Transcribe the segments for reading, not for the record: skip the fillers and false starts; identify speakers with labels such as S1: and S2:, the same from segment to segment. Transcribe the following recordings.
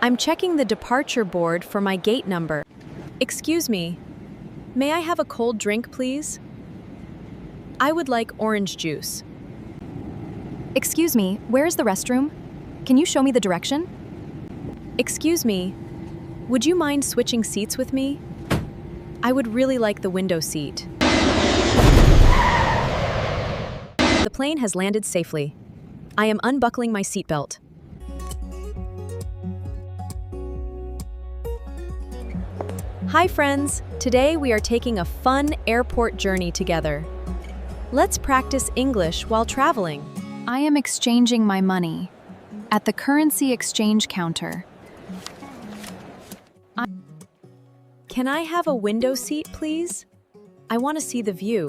S1: I'm checking the departure board for my gate number. Excuse me, may I have a cold drink, please? I would like orange juice.
S2: Excuse me, where's the restroom? Can you show me the direction?
S1: Excuse me, would you mind switching seats with me? I would really like the window seat. The plane has landed safely. I am unbuckling my seatbelt. Hi friends, today we are taking a fun airport journey together. Let's practice English while traveling.
S2: I am exchanging my money at the currency exchange counter.
S1: Can I have a window seat, please? I want to see the view.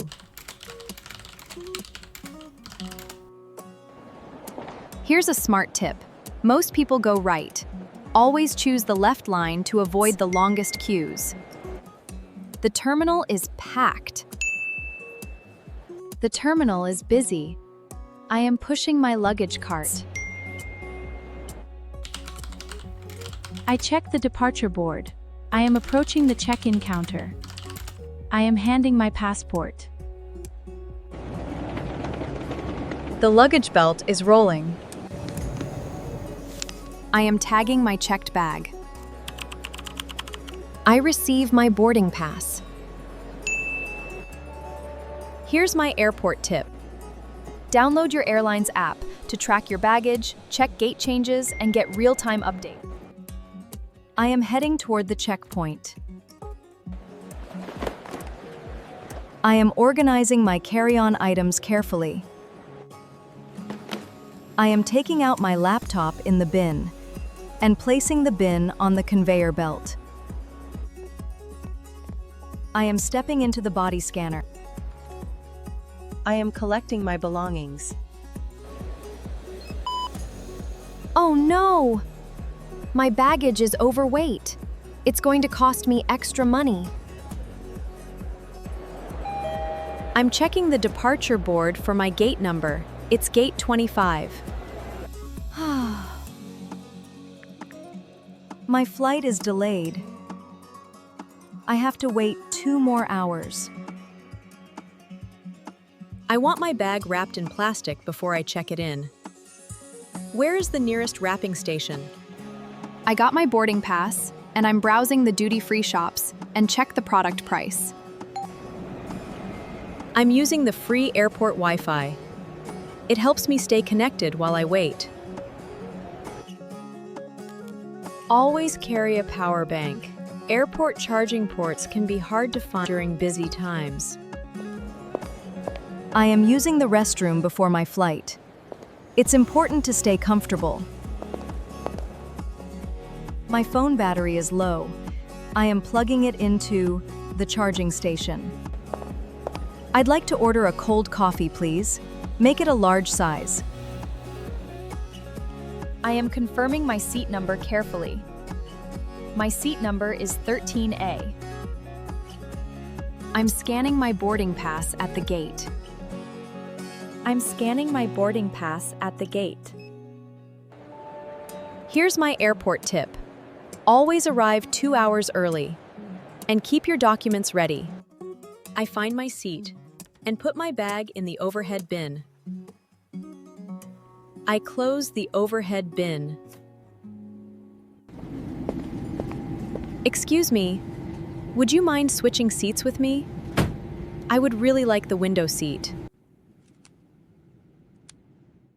S2: Here's a smart tip. Most people go right. Always choose the left line to avoid the longest queues. The terminal is packed. The terminal is busy. I am pushing my luggage cart. I check the departure board. I am approaching the check-in counter. I am handing my passport.
S3: The luggage belt is rolling.
S2: I am tagging my checked bag.
S1: I receive my boarding pass. Here's my airport tip.
S2: Download your airline's app to track your baggage, check gate changes, and get real-time updates. I am heading toward the checkpoint. I am organizing my carry-on items carefully. I am taking out my laptop in the bin and placing the bin on the conveyor belt. I am stepping into the body scanner.
S4: I am collecting my belongings.
S2: Oh no! My baggage is overweight. It's going to cost me extra money.
S1: I'm checking the departure board for my gate number. It's gate 25.
S2: My flight is delayed. I have to wait 2 more hours.
S1: I want my bag wrapped in plastic before I check it in. Where is the nearest wrapping station?
S2: I got my boarding pass, and I'm browsing the duty-free shops and check the product price.
S1: I'm using the free airport Wi-Fi. It helps me stay connected while I wait. Always carry a power bank. Airport charging ports can be hard to find during busy times.
S2: I am using the restroom before my flight. It's important to stay comfortable. My phone battery is low. I am plugging it into the charging station. I'd like to order a cold coffee, please. Make it a large size. I am confirming my seat number carefully. My seat number is 13A. I'm scanning my boarding pass at the gate.
S1: I'm scanning my boarding pass at the gate. Here's my airport tip. Always arrive 2 hours early. And keep your documents ready. I find my seat and put my bag in the overhead bin. I close the overhead bin. Excuse me, would you mind switching seats with me? I would really like the window seat.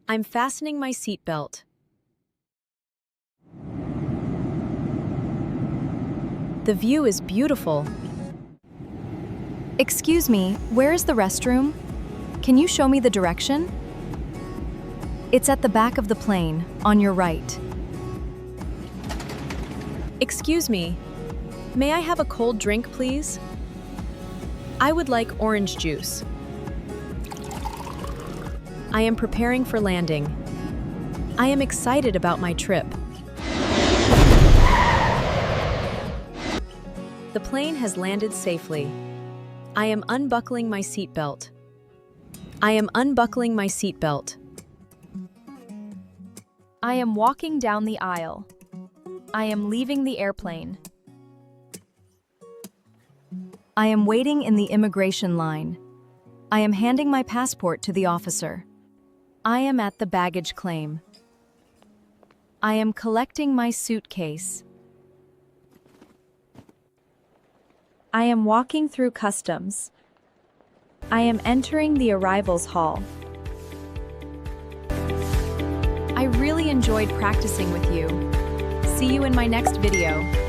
S1: I'm fastening my seatbelt. The view is beautiful.
S2: Excuse me, where is the restroom? Can you show me the direction? It's at the back of the plane, on your right.
S1: Excuse me, may I have a cold drink, please? I would like orange juice. I am preparing for landing. I am excited about my trip. The plane has landed safely. I am unbuckling my seatbelt. I am unbuckling my seatbelt.
S2: I am walking down the aisle. I am leaving the airplane. I am waiting in the immigration line. I am handing my passport to the officer. I am at the baggage claim. I am collecting my suitcase.
S3: I am walking through customs. I am entering the arrivals hall.
S2: I really enjoyed practicing with you. See you in my next video.